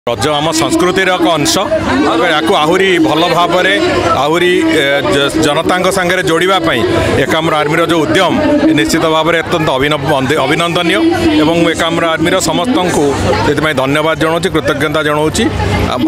रज आम संस्कृतिर एक अंश या आहरी भल भाव आहरी जनता सागर जोड़ापी एकाम्र आर्मीर जो उद्यम निश्चित भाव में अत्यंत अभिनंदनीय एवं एकाम्र आर्मीर समस्त को धन्यवाद जनाऊँ कृतज्ञता जनाऊँगी।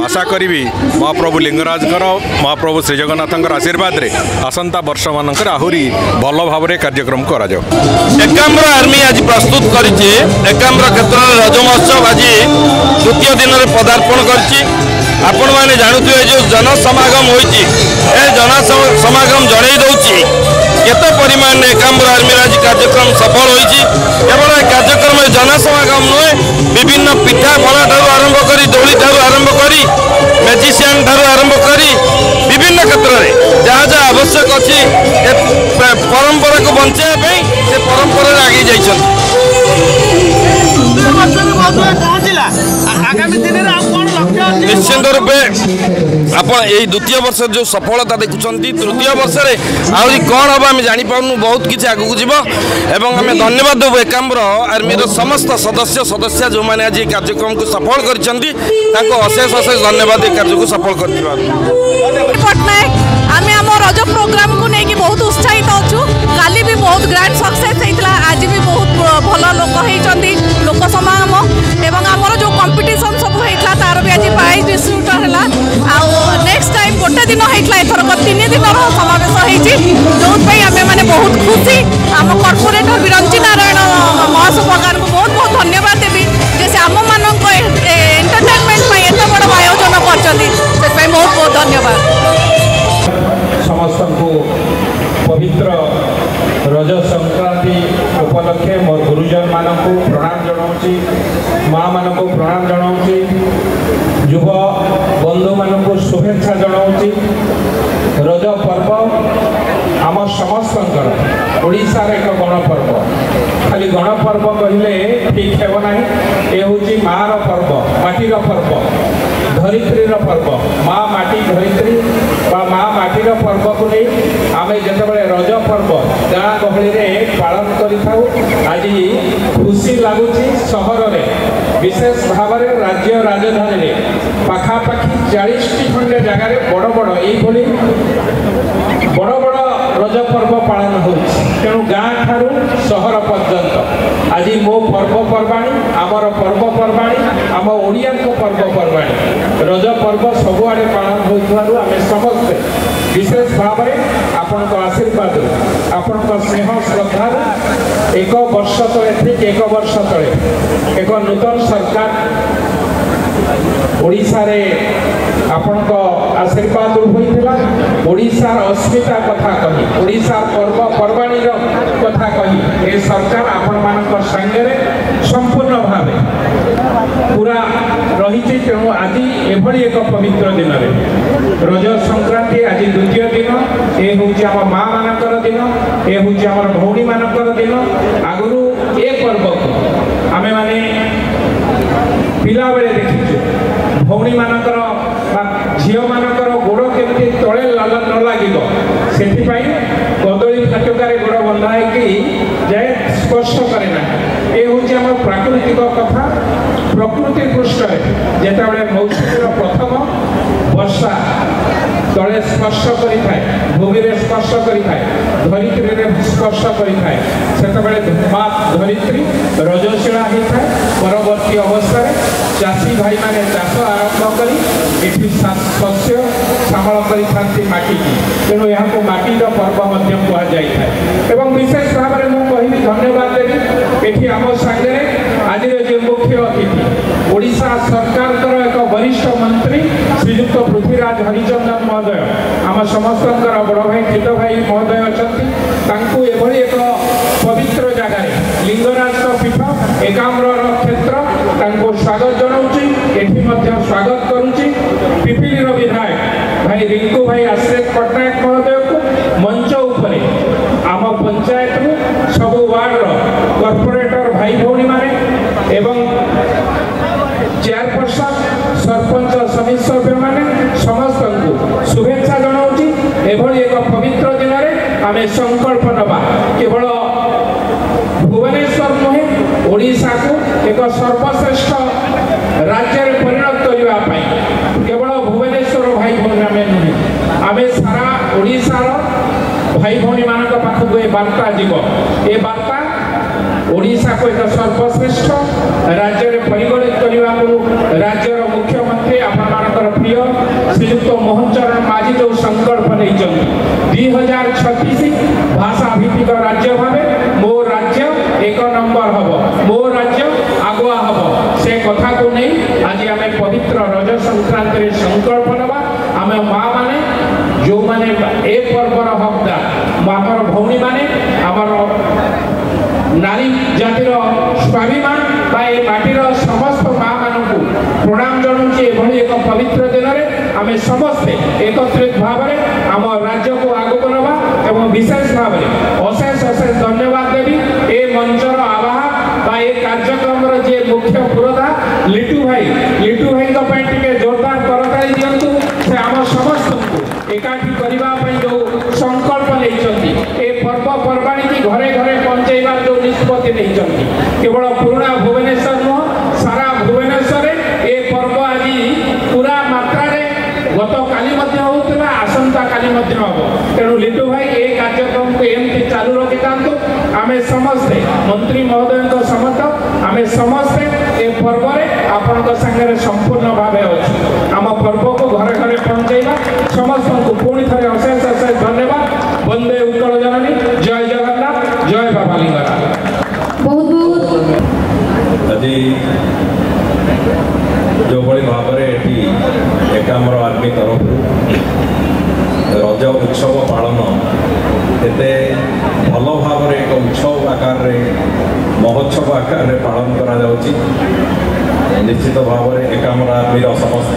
आशा करी महाप्रभु लिंगराज महाप्रभु श्री जगन्नाथ आशीर्वाद रे आसंता वर्ष मानक आहरी भल भाव में कार्यक्रम करा एकाम्र आर्मी आज प्रस्तुत करिछि। एकाम्र क्षेत्र में रज महोत्सव आज द्वितीय दिन में पदार्पण करछि। आपण माने जानुथिबे जो जनसमागम होइछि ए जनसमागम जणै दउछि केते परिमाण में एकाम्र आर्मी आज कार्यक्रम सफल होइछि। केवल कार्यक्रम में जनसमागम नुहे विभिन्न पिठा पना ठारू आरंभ करी दौड़ी ठारू आरंभ करी मैजिशियन ठारू आरंभ करी विभिन्न क्षेत्र में जहाँ जहाँ आवश्यक अच्छी परंपरा को बचाई से परंपरा आगे जाइछन। निश्चिंत रूपे आपण यही द्वितीय वर्ष जो सफलता देखुं तृतीय वर्ष में आहरी कौन हम आम जापारू बहुत किसी आगू जीव एवं आम धन्यवाद देव एकाम्र आर्मी समस्त सदस्य सदस्य जो मैंने आज कार्यक्रम को सफल कर अशेष अशेष धन्यवाद कार्य को सफल कर पटनायक आम आम रज प्रोग्राम को लेकिन बहुत उत्साहित अच्छु। काली भी बहुत ग्रांड सक्सेस होता आज भी बहुत भल लोक होती लोक समागम एवं आमर जो कंपटीशन सब होता तार भी आज प्राइज डिस्ट्रीब्यूटर है। नेक्स्ट टाइम गोटे दिन होता एथरक 3 दिन समावेश होती जो आम मैंने बहुत खुशी। आम कॉर्पोरेटर विरंची नारायण महासभा को बहुत बहुत धन्यवाद देवी जैसे आम मान एंटरटेनमेंट एत बड़ आयोजन कर बहुत बहुत धन्यवाद। समस्त को पवित्र रज संक्रांति उपलक्षे मोर गुरुजन मान को प्रणाम जनाऊँगी माँ मान को प्रणाम जनाऊँगी युव बंधु मान को शुभेच्छा जनाऊँगी। रज पर्व आम समस्त ओडिशार एक गणपर्व खाली गणपर्व कहले ठीक है ना ये हूँ मार पर्व माटीर पर्व धरित्रीर पर्व माँ माटी धरित्री माँ माटीर पर्व को नहीं आम जिते रज पर्व गाँ गहली पालन कर आज खुशी लगुच सहर में विशेष भाव में राज्य राजधानी पाखापाखि 40टी खंडे जगार बड़ बड़ ये बड़ बड़ रज पर्व पालन हो तेणु गाँ ठारू सहर पर्यंत आज मो पर्वपर्वाणी आमर पर्वपर्वाणी आम ओडिया पर्वपर्वाणी रज पर्व सबुआड़े पालन होइथारु आमे समस्ते विशेष भाव में आपण को आशीर्वाद आपण को स्नेह श्रद्धा एक वर्ष तले ठीक एक वर्ष तले एक नूतन सरकार ओडिशा रे आपण को आशीर्वाद होइथिला ओडिशार अस्मिता कथा कही ओडिशार पर्वपर्वाणी कथा कही ए सरकार आपण मानक संगे संपूर्ण भाव पूरा रही तेणु आज एभली एक पवित्र दिन में रज संक्रांति आज द्वितीय दिन ये हूँ आम माँ मानकर दिन ये हूँ आम भौणी मानकर दिन आगु ए पर्व को आमे माने पिला बेले देखीचु भौणी मानकर झील मानकर गोड़ केमती तले न लगे से कदली फाटकार गोड़ बंधा जाए स्पर्श करे ना ये हूँ आम प्राकृतिक कथा प्रकृति पृष्ठ जिते मौसुमीर प्रथम वर्षा तले स्पर्श करें भूमि स्पर्श करें धरित्री स्पर्श करें माँ धरित्री रजशीला होता है परवर्ती अवस्था चाषी भाई मैंने चाष आरंभ कर शस्य सामल करी तेणु यहाँ माटीर पर्व कहुए विशेष भाव में मुझे धन्यवाद देवी ये आम सागे आज जो मुख्य अतिथि ओडिशा सरकार एक वरिष्ठ मंत्री श्रीजुक्त पृथ्वीराज हरिचंदन महोदय आम समस्त बड़ भाई छीट भाई महोदय अच्छा एक पवित्र जगार लिंगराज पीठ एकाम्र क्षेत्र स्वागत जनाऊँगी एटी स्वागत करुँची पिपिली विधायक भाई रिंकू भाई आश्रेत पटनायक महोदय को मंच उपरे आम पंचायत सब वार्ड कॉर्पोरेटर भाई भौणी माने एवं चेयरपर्सन सरपंच समिति सभ्य माने समस्त को शुभेच्छा जनाऊँगी। एभली एक पवित्र दिन में आम संकल्प नवा केवल भुवनेश्वर नुहे ओडिशा को एक सर्वश्रेष्ठ राज्य परिणत करने बार्ता जीव ए बार्ता ओडिशा को एक सर्वश्रेष्ठ राज्य में परिगणित करने राज्यर मुख्यमंत्री आपर प्रिय श्रीयुक्त मोहन चरण माझी जो संकल्प नहीं 2036 भाषा भित्तिक राज्य भाव मो राज्य एक नंबर हम मो राज्य आगुआ हम से कथा को नहीं आज आम पवित्र रज संक्रांति संकल्प नवा आम माँ मैंने जो मैंने ए पर्वर हकदार आमर भौणी मैंने आमर नारी जातिर स्वाभिमान माटीर समस्त माँ मानू प्रणाम जनाऊँचे एभली एक पवित्र दिन में आम समस्ते एकत्रित भाव में आम राज्य को आगक नवा एवं विशेष भाव में अशेष अशेष धन्यवाद देवी ए मंचर आवाह ए कार्यक्रम जे मुख्य पुरोधा लिटू भाई टे जोरदार करताली दिंतु से आम समस्त को एकाठी करने जो संकल्प नहीं पर्वपर्वाणी की घरे घरे पहुंचाइबार जो निष्पत्ति नहीं केवल पुराना भुवनेश्वर नुह सारा भुवनेश्वर ए पर्व आज पूरा मात्रा गत काली होता आसंता काली हम तेणु लिटू भाई ए कार्यक्रम को एमती चालू रखी था आम समस्ते मंत्री महोदय समत आम समस्ते ए पर्व आपण सागर संपूर्ण भाव अच्छे आम पर्व को घरे घरे पहुंचाइबा समस्त को पुणी थे अशेष अशेष धन्यवाद वंदे उत्कल जननी जय जगन्नाथ जय बाबा लिंगराज बहुत बहुत आदि जो भाई भाव में एकाम्र आर्मी तरफ रज उत्सव पालन एते भल भाव एक उत्सव आकार महोत्सव आकार पालन करा निश्चित भाव में एकाम्र आर्मीर समस्त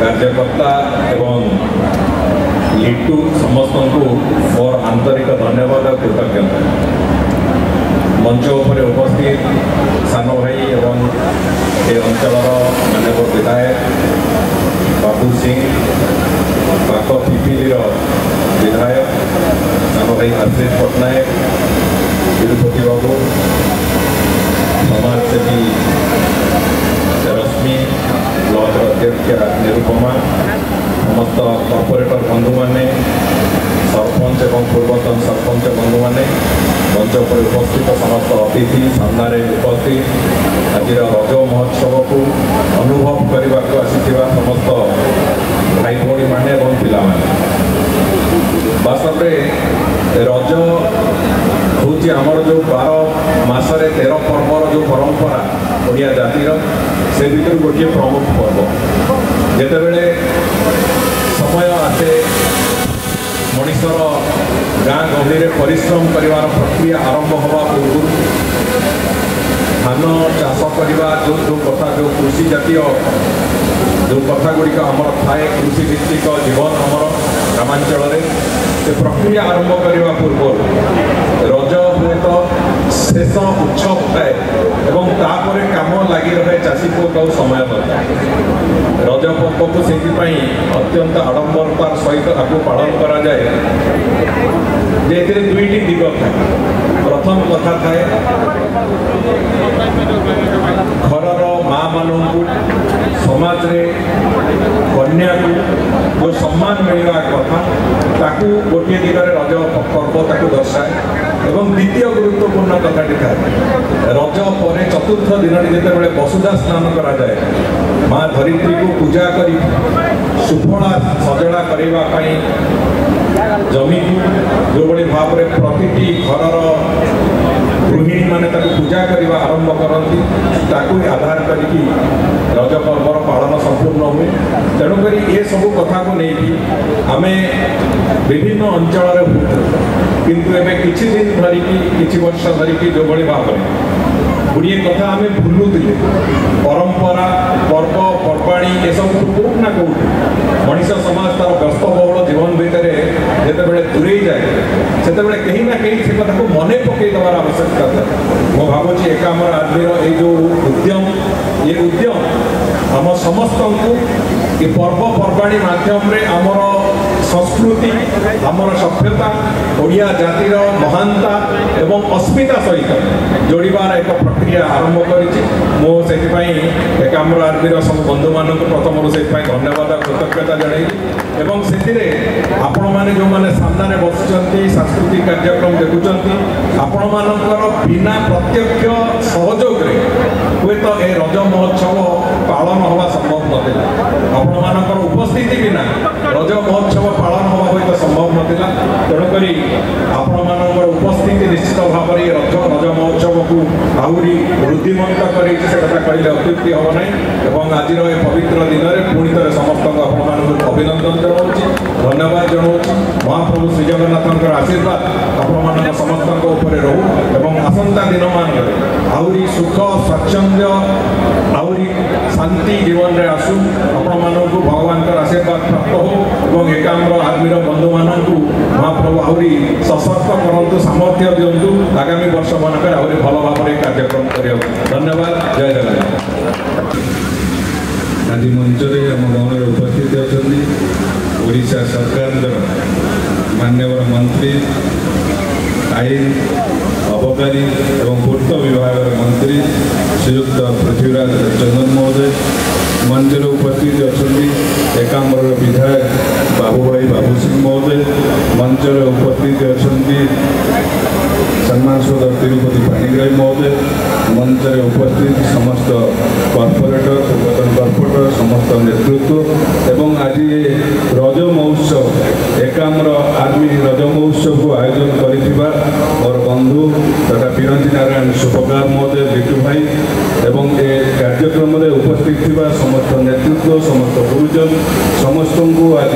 कार्यकर्ता एवं लिटू समस्त को मोर आंतरिक धन्यवाद और कृतज्ञता मंच उपर उपस्थित सान भाई एवं ए अंचल मानव विधायक बाबू सिंह पाक पिपिली विधायक सान भाई आशीष पट्टनायक तिरुपति बाबू समाजसेवी रश्मि ब्लॉक अध्यक्ष निरुपमा समस्त कॉर्पोरेटर बंधु मैंने सरपंच एवं पूर्वतन सरपंच बंधु मैंने मंच पर उपस्थित समस्त अतिथि सामने उपस्थित आज रज महोत्सव को अनुभव करने को आसी समस्त भाई भौणी मैंने पिला वास्तव में रज हूँ आमर जो 12 मासरे 13 पर्वर जो परंपरा ओडिया जातिर से भर गोटे प्रमुख पर्व जिते बड़े समय आसे मनीषर गाँ गहली में परिश्रम कर प्रक्रिया आरंभ हवा पूर्व धान चाष करवा जो कथा जो कृषि जातीय जो कथा गुड़िक आमर थाए कृषि भित्तिक जीवन आमर ग्रामांचल से प्रक्रिया आरंभ करने पूर्व रज हुए तो शेष उत्सव थाए एवं तापर काम लगी रहे चाषी को समय नए रज पर्व को से अत्यंत आडंबरतार सहित आपको पालन करा जाए दुईटी दिग था प्रथम कथा थाए घर माँ मानू समाज रे कन्या को जो सम्मान मिलवा कथा ताकू गोटे दिन रज पर्व ताकू दर्शाए एवं द्वितीय गुरुत्वपूर्ण कथाटी था रज पर चतुर्थ दिन जिते वसुधा स्नान करा जाए माँ धरित्री को पूजा कर सुफला सजड़ा करने जमी को जो भाई भाव में प्रति घर गृहिणी मैंने पूजा करने आरंभ करती आधार करके रज पर्वर पालन संपूर्ण हुए तेणुक ये सब कथा को लेकिन आम विभिन्न अंचल किंतु एवं किछि दिन धरिकी किछि वर्ष धरिकी जो भाई भाव में गुड़िए कथा आम भूलुले परंपरा पर्व पर्वाणी ये सब कौटना कौट मनीष समाज तार व्यस्तबहुल जीवन भितर जिते दूरे जाए से कहीं ना कहीं से कथा को मन पकईदेवार आवश्यकता था मो भावी एकाम्र आर्मीर ये जो उद्यम आम समस्त को ये पर्वपर्वाणी मध्यम आमर संस्कृति आमर सभ्यता ओडिया जातिर महानता एवं अस्मिता सहित जोड़ार एक प्रक्रिया आरंभ करी एकाम्र आर्मी सब बंधु मान प्रथम से धन्यवाद कृतज्ञता जन एवं से आपण मैंने जो मैंने सामने बस सांस्कृतिक कार्यक्रम देखुं आपण मानकर बिना प्रत्यक्ष सहयोग हुए तो ए रज महोत्सव पालन हवा संभव नाला आपण मानकर उपस्थिति बिना रज महोत्सव पालन हवा हुए तो संभव नाला तेणुक आपण मानकर उपस्थिति निश्चित भाव में रज महोत्सव को आहरी वृद्धिमंत कर कहले अत्युक्ति हम ना आज पवित्र दिन में पुणी थे समस्त आपण अभिनंदन जनाऊँ धन्यवाद जनाऊँ महाप्रभु श्री जगन्नाथ आशीर्वाद आपण समस्त रहू आसंता दिन मान आहरी सुख स्वाच्छंद्य आहरी शांति जीवन में आसू आपण भगवान आशीर्वाद प्राप्त हो एकाम्र आर्मी बंधु मानू महाप्रभु आहरी सशक्त करूँ सामर्थ्य दिंतु आगामी वर्ष मानक आहरी भल भाव में कार्यक्रम कर धन्यवाद जय जगन्नाथ। आज मंच आम गाँव में उपस्थित अच्छा ओडिशा सरकार मान्यवर मंत्री आईन अबकारी एवं पूर्त विभाग मंत्री श्रीयुक्त पृथ्वीराज चंदन महोदय मंच उपस्थित अच्छा एकाम्र विधायक बाबूभाई बाबू सिंह महोदय मंच उपस्थित अच्छा सम्मानस्पद तिरुपति पाणिग्राही महोदय मंच उपस्थित समस्त कॉर्पोरेटर पूर्वतन कॉर्पोरेटर समस्त नेतृत्व एवं आज ये रज महोत्सव एकाम्र आर्मी रज महोत्सव को आयोजन कर मोर बंधु तथा पिरंती नारायण सुपकार महोदय बिटू भाई एवं ए कार्यक्रम में उपस्थित थिबा समस्त नेतृत्व समस्त गुरुजन समस्त को आज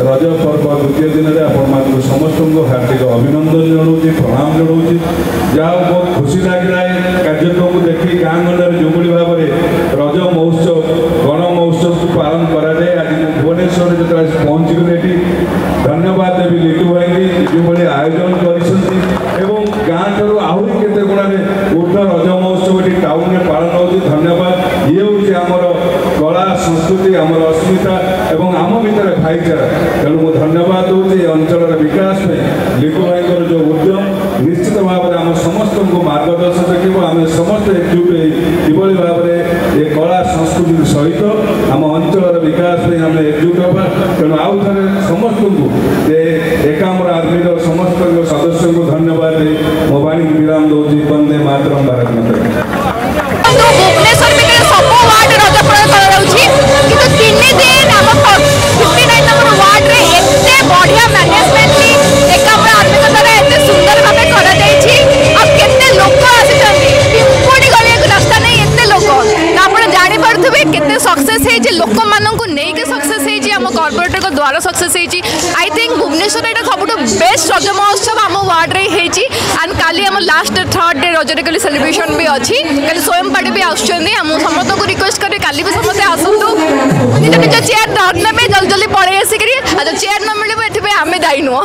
रज पर्व द्वितीय दिन में आपण समस्त को हार्दिक अभिनंदन जनाऊँ प्रणाम जनाऊँ जहाँ बहुत खुशी लगे कार्यक्रम को देखी गाँ गंडार जो भाव में रज महोत्सव गण महोत्सव को पालन कराए आज भुवनेश्वर जो पहुँचीगले धन्यवाद देवी लिटू भाई जो आयोजन कर गाँ ठार आहरी केते गुणारे उर्ध रज महोत्सव ये टाउन में पालन हो धन्यवाद ये हूँ आमर कला संस्कृति आमर अस्मिता एवं आम भितर भाईचारा तेणु मुझे धन्यवाद दूसरी अंचल विकास में लिटू भाई जो उद्यम निश्चित भाव में आम समस्त को मार्गदर्शन देखो आम समस्त एकजुट किभली भाव में ये कला संस्कृति सहित आम अंचल विकास में आम एकजुट हाँ तेणु आउ थे समस्त को एकाम्र आर्मी समस्त सदस्य को धन्यवाद मो वाणी विराम दूसरी वंदे मातरम भारत माता। भुवनेश्वर में सब वार्ड रज प्रयोग कर 3 दिन आम 59 नंबर वार्ड रे एते बढ़िया मैनेजमेंट एकाम्र आर्मी द्वारा एते सुंदर भाव केते लोक आसी पिंपुड़ी गलिया रास्ता नहीं एते लोक आप जानी पारे केते सक्सेस है लोक मानू नहीं सक्सेस है आम कॉर्पोरेटर द्वारा सक्सेस है आई थिंक भुवनेश्वर यहाँ सब बेस्ट रज महोत्सव आम वार्ड रे एंड काली आम लास्ट 3rd डे रजरे कल सेलिब्रेशन भी अच्छी कल स्वयं पार्टी भी आम समस्त को रिक्वेस्ट करें काली भी समस्त आसतु निज निज चेयर धरने में जल्दी जल्दी पड़े आसिक चेयर न मिले आम दायी नुह।